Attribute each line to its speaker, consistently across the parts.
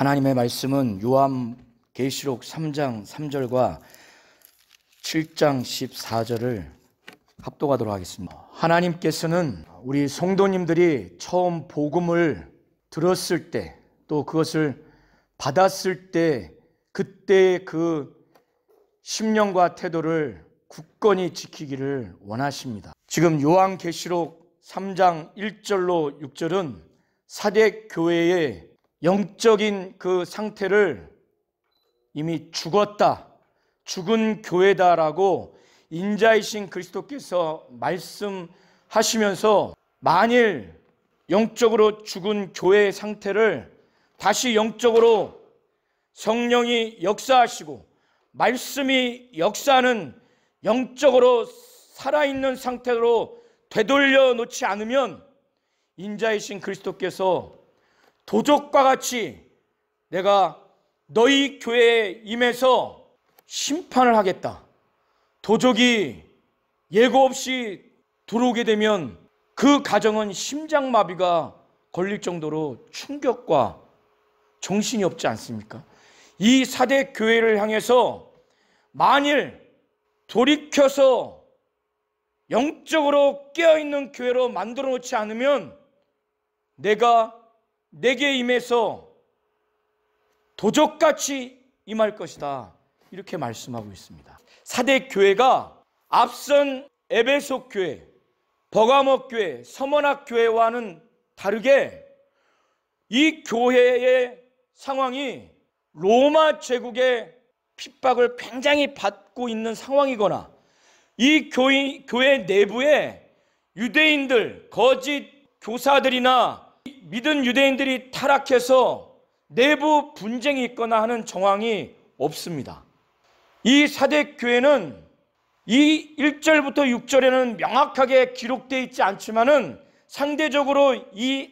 Speaker 1: 하나님의 말씀은 요한계시록 3장 3절과 7장 14절을 합독하도록 하겠습니다. 하나님께서는 우리 성도님들이 처음 복음을 들었을 때, 또 그것을 받았을 때 그때의 그 심령과 태도를 굳건히 지키기를 원하십니다. 지금 요한계시록 3장 1절로 6절은 사대 교회의 영적인 그 상태를 이미 죽은 교회다라고 인자이신 그리스도께서 말씀하시면서, 만일 영적으로 죽은 교회의 상태를 다시 영적으로 성령이 역사하시고 말씀이 역사하는 영적으로 살아있는 상태로 되돌려 놓지 않으면 인자이신 그리스도께서 도적과 같이 내가 너희 교회에 임해서 심판을 하겠다, 도적이 예고 없이 들어오게 되면 그 가정은 심장마비가 걸릴 정도로 충격과 정신이 없지 않습니까? 이 사대 교회를 향해서 만일 돌이켜서 영적으로 깨어있는 교회로 만들어 놓지 않으면 내가 내게 임해서 도적같이 임할 것이다, 이렇게 말씀하고 있습니다. 사대 교회가 앞선 에베소 교회, 버가모 교회, 서머나 교회와는 다르게 이 교회의 상황이 로마 제국의 핍박을 굉장히 받고 있는 상황이거나, 이 교회 내부에 유대인들, 거짓 교사들이나 믿은 유대인들이 타락해서 내부 분쟁이 있거나 하는 정황이 없습니다. 이 사대 교회는 이 1절부터 6절에는 명확하게 기록되어 있지 않지만은 상대적으로 이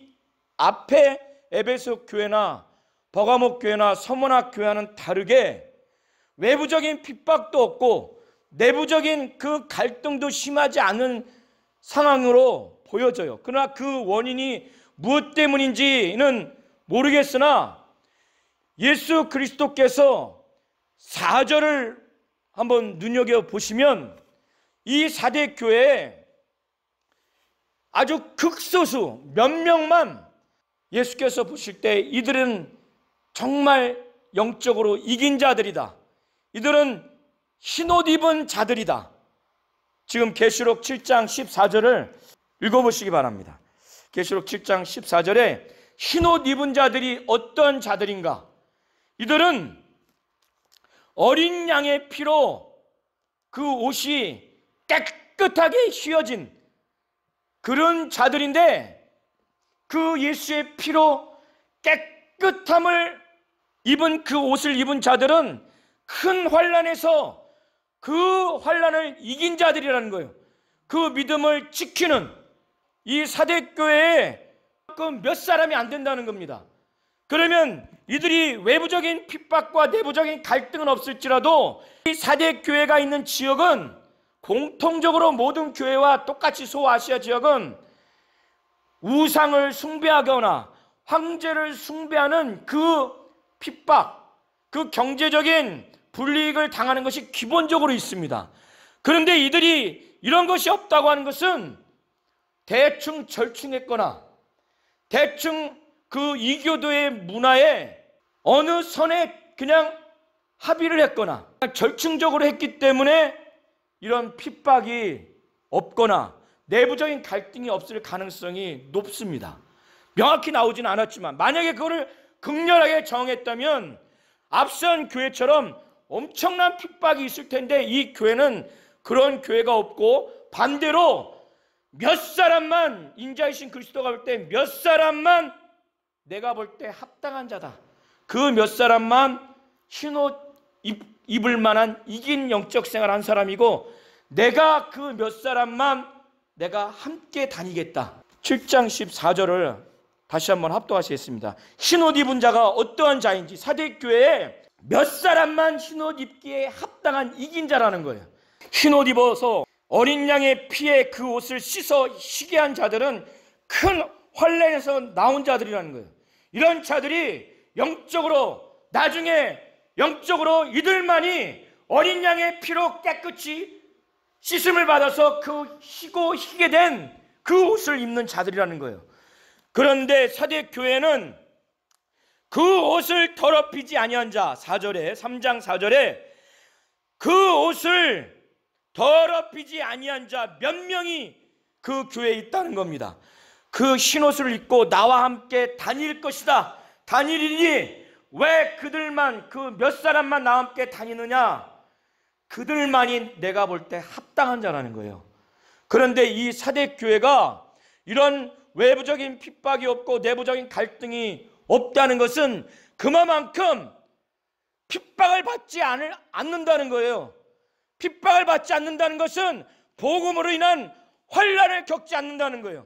Speaker 1: 앞에 에베소 교회나 버가모 교회나 서머나 교회와는 다르게 외부적인 핍박도 없고 내부적인 그 갈등도 심하지 않은 상황으로 보여져요. 그러나 그 원인이 무엇 때문인지는 모르겠으나 예수 그리스도께서 4절을 한번 눈여겨보시면 이 사대 교회에 아주 극소수 몇 명만 예수께서 보실 때 이들은 정말 영적으로 이긴 자들이다, 이들은 흰옷 입은 자들이다. 지금 계시록 7장 14절을 읽어보시기 바랍니다. 계시록 7장 14절에 흰옷 입은 자들이 어떤 자들인가? 이들은 어린 양의 피로 그 옷이 깨끗하게 휘어진 그런 자들인데, 그 예수의 피로 깨끗함을 입은 그 옷을 입은 자들은 큰 환난에서 그 환난을 이긴 자들이라는 거예요. 그 믿음을 지키는 이 사대교회에 몇 사람이 안 된다는 겁니다. 그러면 이들이 외부적인 핍박과 내부적인 갈등은 없을지라도 이 사대교회가 있는 지역은 공통적으로 모든 교회와 똑같이 소아시아 지역은 우상을 숭배하거나 황제를 숭배하는 그 핍박, 그 경제적인 불이익을 당하는 것이 기본적으로 있습니다. 그런데 이들이 이런 것이 없다고 하는 것은 대충 절충했거나 대충 그 이교도의 문화에 어느 선에 그냥 합의를 했거나 절충적으로 했기 때문에 이런 핍박이 없거나 내부적인 갈등이 없을 가능성이 높습니다. 명확히 나오지는 않았지만 만약에 그거를 극렬하게 정했다면 앞선 교회처럼 엄청난 핍박이 있을 텐데, 이 교회는 그런 교회가 없고 반대로 몇 사람만, 인자이신 그리스도가 볼 때 몇 사람만 내가 볼 때 합당한 자다, 그 몇 사람만 흰옷 입을 만한 이긴 영적 생활 한 사람이고, 내가 그 몇 사람만 내가 함께 다니겠다. 7장 14절을 다시 한번 합독하시겠습니다. 흰옷 입은 자가 어떠한 자인지, 사대교회에 몇 사람만 흰옷 입기에 합당한 이긴 자라는 거예요. 흰옷 입어서 어린 양의 피에 그 옷을 씻어 희게 한 자들은 큰 환난에서 나온 자들이라는 거예요. 이런 자들이 영적으로, 나중에 영적으로 이들만이 어린 양의 피로 깨끗이 씻음을 받아서 그 희게 된 그 옷을 입는 자들이라는 거예요. 그런데 사대교회는 그 옷을 더럽히지 아니한 자, 4절에, 3장 4절에 그 옷을 더럽히지 아니한 자 몇 명이 그 교회에 있다는 겁니다. 그 흰옷을 입고 나와 함께 다닐 것이다, 다니리니. 왜 그들만, 그 몇 사람만 나와 함께 다니느냐? 그들만이 내가 볼 때 합당한 자라는 거예요. 그런데 이 사대교회가 이런 외부적인 핍박이 없고 내부적인 갈등이 없다는 것은 그만큼 핍박을 받지 않는다는 거예요. 핍박을 받지 않는다는 것은 복음으로 인한 환난을 겪지 않는다는 거예요.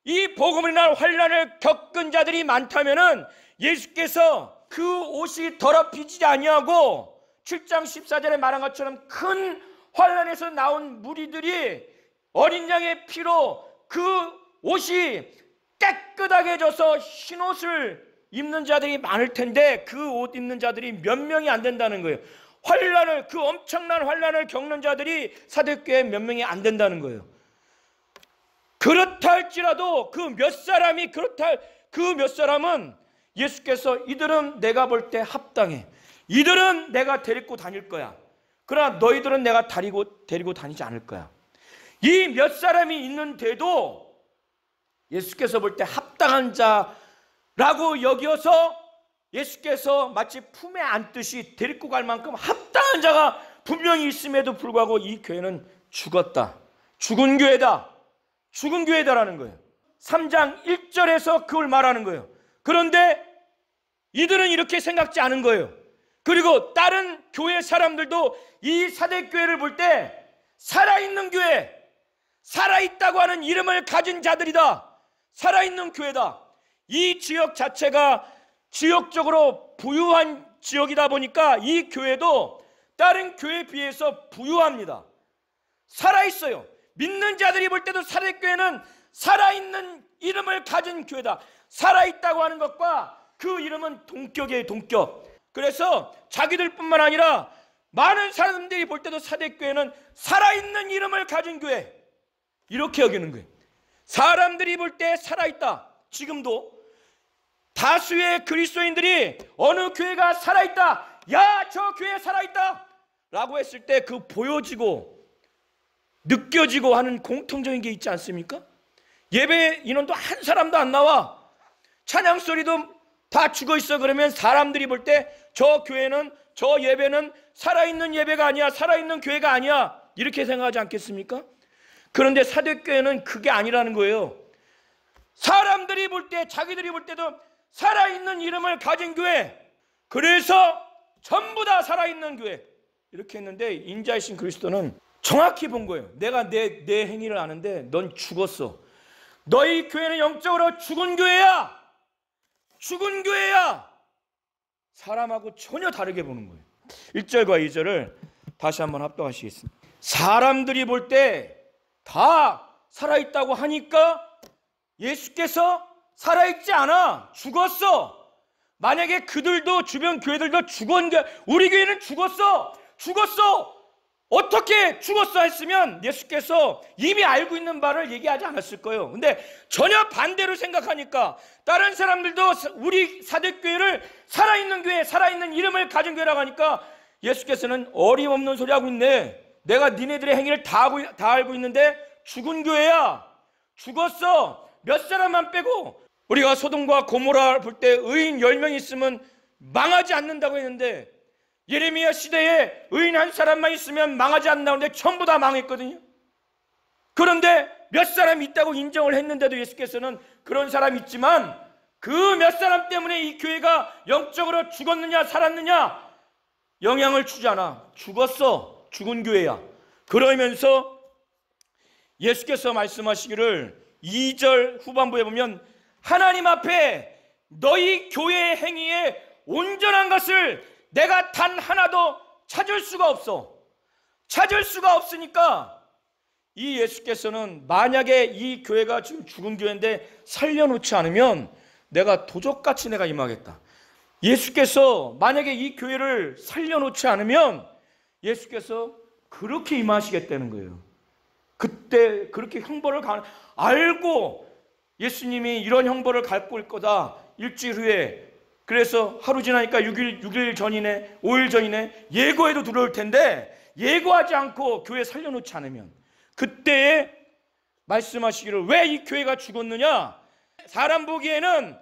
Speaker 1: 이 복음으로 인한 환난을 겪은 자들이 많다면은 예수께서 그 옷이 더럽히지 아니하고 7장 14절에 말한 것처럼 큰 환난에서 나온 무리들이 어린 양의 피로 그 옷이 깨끗하게 져서 흰옷을 입는 자들이 많을 텐데 그 옷 입는 자들이 몇 명이 안 된다는 거예요. 환난을, 그 엄청난 환난을 겪는 자들이 사대교회에 몇 명이 안 된다는 거예요. 그렇다 할지라도 그 몇 사람은 예수께서 이들은 내가 볼 때 합당해, 이들은 내가 데리고 다닐 거야, 그러나 너희들은 내가 데리고 다니지 않을 거야. 이 몇 사람이 있는데도 예수께서 볼 때 합당한 자라고 여겨서 예수께서 마치 품에 안듯이 데리고 갈 만큼 합당한 자가 분명히 있음에도 불구하고 이 교회는 죽었다, 죽은 교회다, 죽은 교회다라는 거예요. 3장 1절에서 그걸 말하는 거예요. 그런데 이들은 이렇게 생각지 않은 거예요. 그리고 다른 교회 사람들도 이 사대교회를 볼 때 살아있는 교회, 살아있다고 하는 이름을 가진 자들이다, 살아있는 교회다. 이 지역 자체가 지역적으로 부유한 지역이다 보니까 이 교회도 다른 교회에 비해서 부유합니다. 살아있어요. 믿는 자들이 볼 때도 사대교회는 살아있는 이름을 가진 교회다. 살아있다고 하는 것과 그 이름은 동격이에요, 동격. 그래서 자기들뿐만 아니라 많은 사람들이 볼 때도 사대교회는 살아있는 이름을 가진 교회, 이렇게 여기는 거예요. 사람들이 볼 때 살아있다. 지금도 다수의 그리스도인들이 어느 교회가 살아있다, 야, 저 교회 살아있다 라고 했을 때 그 보여지고 느껴지고 하는 공통적인 게 있지 않습니까? 예배 인원도 한 사람도 안 나와, 찬양 소리도 다 죽어있어. 그러면 사람들이 볼 때 저 교회는, 저 예배는 살아있는 예배가 아니야, 살아있는 교회가 아니야, 이렇게 생각하지 않겠습니까? 그런데 사대교회는 그게 아니라는 거예요. 사람들이 볼 때, 자기들이 볼 때도 살아있는 이름을 가진 교회, 그래서 전부 다 살아있는 교회, 이렇게 했는데 인자이신 그리스도는 정확히 본 거예요. 내가 내 행위를 아는데 넌 죽었어. 너희 교회는 영적으로 죽은 교회야, 죽은 교회야. 사람하고 전혀 다르게 보는 거예요. 1절과 2절을 다시 한번 합독하시겠습니다. 사람들이 볼 때 다 살아있다고 하니까 예수께서 살아있지 않아, 죽었어. 만약에 그들도, 주변 교회들도 죽었는데 우리 교회는 죽었어, 어떻게 죽었어 했으면 예수께서 이미 알고 있는 바를 얘기하지 않았을 거예요. 근데 전혀 반대로 생각하니까 다른 사람들도 우리 사대교회를 살아있는 교회, 살아있는 이름을 가진 교회라고 하니까 예수께서는 어림없는 소리 하고 있네, 내가 니네들의 행위를 다 알고 있는데 죽은 교회야, 죽었어. 몇 사람만 빼고. 우리가 소돔과 고모라 볼 때 의인 10명 있으면 망하지 않는다고 했는데 예레미야 시대에 의인 한 사람만 있으면 망하지 않는다는데 전부 다 망했거든요. 그런데 몇 사람 있다고 인정을 했는데도 예수께서는 그런 사람 있지만 그 몇 사람 때문에 이 교회가 영적으로 죽었느냐 살았느냐 영향을 주지 않아. 죽었어, 죽은 교회야. 그러면서 예수께서 말씀하시기를 2절 후반부에 보면 하나님 앞에 너희 교회의 행위에 온전한 것을 내가 단 하나도 찾을 수가 없어. 찾을 수가 없으니까 이 예수께서는 만약에 이 교회가 지금 죽은 교회인데 살려놓지 않으면 내가 도적같이 내가 임하겠다. 예수께서 만약에 이 교회를 살려놓지 않으면 예수께서 그렇게 임하시겠다는 거예요. 그때 그렇게 형벌을 알고 예수님이 이런 형벌을 갖고 올 거다. 일주일 후에, 그래서 하루 지나니까 6일 전이네, 5일 전이네, 예고해도 들어올 텐데 예고하지 않고 교회 살려놓지 않으면, 그때에 말씀하시기를 왜 이 교회가 죽었느냐? 사람 보기에는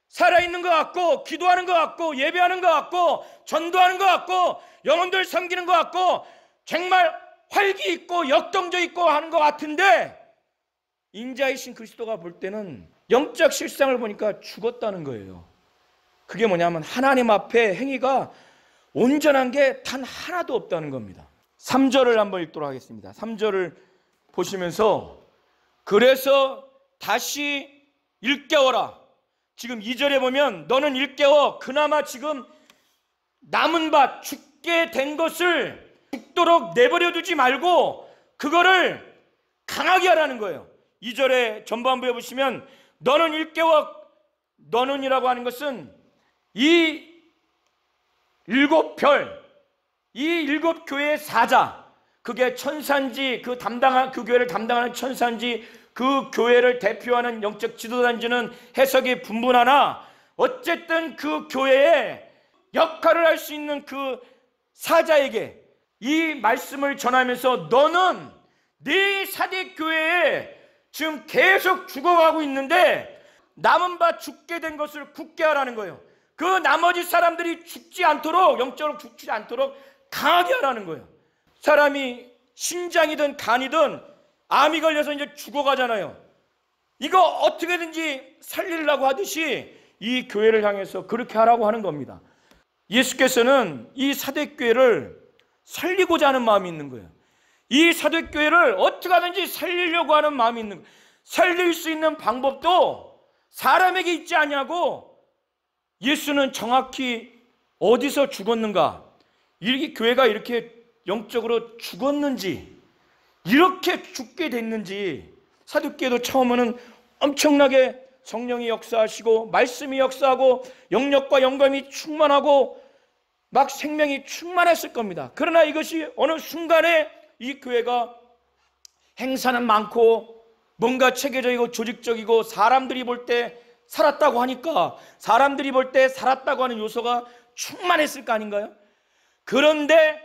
Speaker 1: 살아있는 것 같고, 기도하는 것 같고, 예배하는 것 같고, 전도하는 것 같고, 영혼들 섬기는 것 같고, 정말 활기 있고 역동적 있고 하는 것 같은데, 인자이신 그리스도가 볼 때는 영적 실상을 보니까 죽었다는 거예요. 그게 뭐냐면 하나님 앞에 행위가 온전한 게 단 하나도 없다는 겁니다. 3절을 한번 읽도록 하겠습니다. 3절을 보시면서, 그래서 다시 일깨워라. 지금 2절에 보면 너는 일깨워 그나마 지금 남은 바 죽게 된 것을 죽도록 내버려 두지 말고 그거를 강하게 하라는 거예요. 2절에 전반부에 보시면 너는 일깨워, 너는이라고 하는 것은 이 7별, 이 7교회의 사자, 그게 천사인지 그 교회를 담당하는 천사인지 그 교회를 대표하는 영적 지도단지는 해석이 분분하나, 어쨌든 그 교회에 역할을 할 수 있는 그 사자에게 이 말씀을 전하면서 너는 네 사대교회에 지금 계속 죽어가고 있는데 남은 바 죽게 된 것을 굳게 하라는 거예요. 그 나머지 사람들이 죽지 않도록, 영적으로 죽지 않도록 강하게 하라는 거예요. 사람이 신장이든 간이든 암이 걸려서 이제 죽어가잖아요. 이거 어떻게든지 살리려고 하듯이 이 교회를 향해서 그렇게 하라고 하는 겁니다. 예수께서는 이 사대교회를 살리고자 하는 마음이 있는 거예요. 이 사대교회를 어떻게 하든지 살리려고 하는 마음이 있는 거예요. 살릴 수 있는 방법도 사람에게 있지 않냐고. 예수는 정확히 어디서 죽었는가, 이 교회가 이렇게 영적으로 죽었는지, 이렇게 죽게 됐는지, 사두개도 처음에는 엄청나게 성령이 역사하시고 말씀이 역사하고 영력과 영감이 충만하고 막 생명이 충만했을 겁니다. 그러나 이것이 어느 순간에 이 교회가 행사는 많고 뭔가 체계적이고 조직적이고 사람들이 볼 때 살았다고 하니까 사람들이 볼 때 살았다고 하는 요소가 충만했을 거 아닌가요? 그런데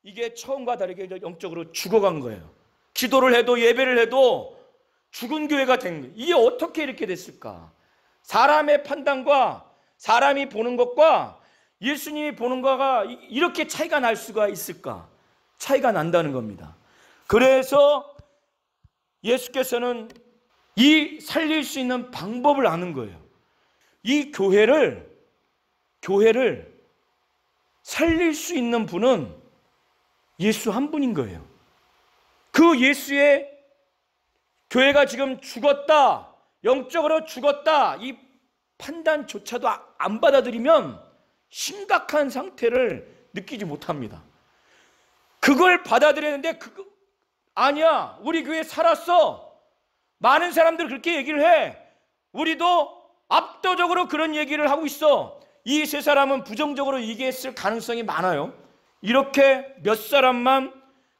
Speaker 1: 이게 처음과 다르게 영적으로 죽어간 거예요. 기도를 해도 예배를 해도 죽은 교회가 된 거예요. 이게 어떻게 이렇게 됐을까? 사람의 판단과 사람이 보는 것과 예수님이 보는 거가 이렇게 차이가 날 수가 있을까? 차이가 난다는 겁니다. 그래서 예수께서는 이 살릴 수 있는 방법을 아는 거예요. 이 교회를 살릴 수 있는 분은 예수 한 분인 거예요. 그 예수의 교회가 지금 죽었다, 영적으로 죽었다, 이 판단조차도 안 받아들이면 심각한 상태를 느끼지 못합니다. 그걸 받아들여야 되는데 아니야, 우리 교회 살았어. 많은 사람들 그렇게 얘기를 해. 우리도 압도적으로 그런 얘기를 하고 있어. 이 세 사람은 부정적으로 얘기했을 가능성이 많아요. 이렇게 몇 사람만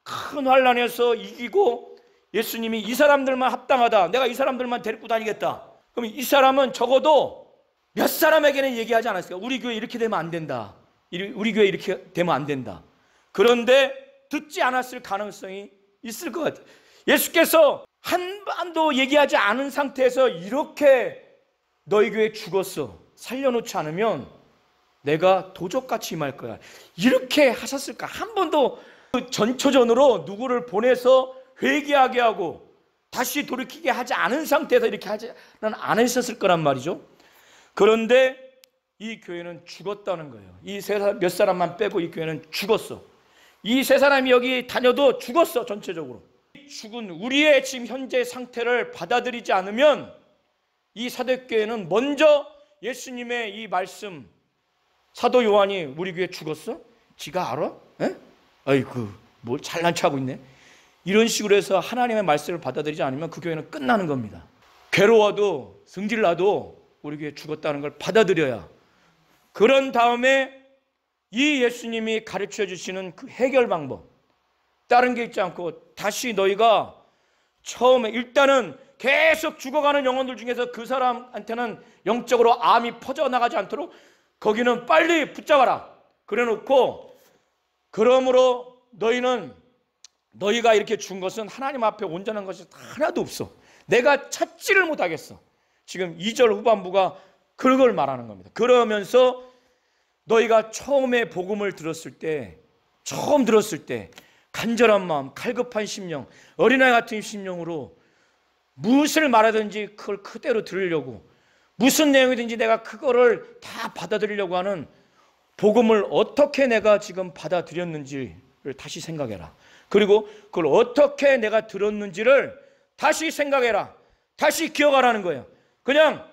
Speaker 1: 큰 환란에서 이기고 예수님이 이 사람들만 합당하다, 내가 이 사람들만 데리고 다니겠다, 그럼 이 사람은 적어도 몇 사람에게는 얘기하지 않았을까? 우리 교회 이렇게 되면 안 된다, 우리 교회 이렇게 되면 안 된다. 그런데 듣지 않았을 가능성이 있을 것 같아요. 예수께서 한 번도 얘기하지 않은 상태에서 이렇게 너희 교회 죽었어, 살려놓지 않으면 내가 도적같이 임할 거야, 이렇게 하셨을까? 한 번도 전초전으로 누구를 보내서 회개하게 하고 다시 돌이키게 하지 않은 상태에서 이렇게 하지는 않으셨을 거란 말이죠. 그런데 이 교회는 죽었다는 거예요. 이 몇 사람만 빼고 이 교회는 죽었어. 이 세 사람이 여기 다녀도 죽었어. 전체적으로 죽은 우리의 지금 현재 상태를 받아들이지 않으면 이 사도교회는 먼저 예수님의 이 말씀, 사도 요한이 우리 교회 죽었어? 지가 알아? 에? 아이고 뭘 잘난 척하고 있네, 이런 식으로 해서 하나님의 말씀을 받아들이지 않으면 그 교회는 끝나는 겁니다. 괴로워도 승질나도 우리 교회 죽었다는 걸 받아들여야 그런 다음에 이 예수님이 가르쳐 주시는 그 해결 방법, 다른 게 있지 않고 다시 너희가 처음에 일단은 계속 죽어가는 영혼들 중에서 그 사람한테는 영적으로 암이 퍼져나가지 않도록 거기는 빨리 붙잡아라. 그래 놓고, 그러므로 너희가 이렇게 준 것은 하나님 앞에 온전한 것이 하나도 없어. 내가 찾지를 못하겠어. 지금 2절 후반부가 그걸 말하는 겁니다. 그러면서 너희가 처음에 복음을 처음 들었을 때 간절한 마음, 갈급한 심령, 어린아이 같은 심령으로 무엇을 말하든지 그걸 그대로 들으려고, 무슨 내용이든지 내가 그거를 다 받아들이려고 하는 복음을 어떻게 내가 지금 받아들였는지를 다시 생각해라. 그리고 그걸 어떻게 내가 들었는지를 다시 생각해라. 다시 기억하라는 거예요. 그냥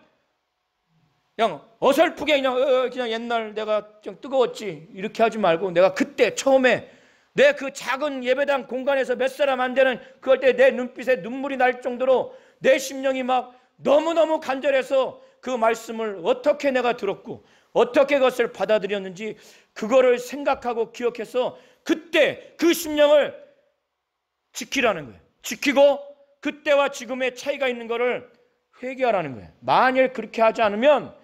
Speaker 1: 어설프게 그냥 옛날 내가 좀 뜨거웠지 이렇게 하지 말고, 내가 그때 처음에 내 그 작은 예배당 공간에서 몇 사람 안 되는 그럴 때 내 눈빛에 눈물이 날 정도로 내 심령이 막 너무너무 간절해서 그 말씀을 어떻게 내가 들었고 어떻게 그것을 받아들였는지 그거를 생각하고 기억해서 그때 그 심령을 지키라는 거예요. 지키고 그때와 지금의 차이가 있는 거를 회개하라는 거예요. 만일 그렇게 하지 않으면,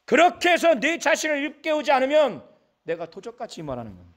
Speaker 1: 그렇게 해서 네 자신을 일깨우지 않으면 내가 도적같이 말하는 겁니다.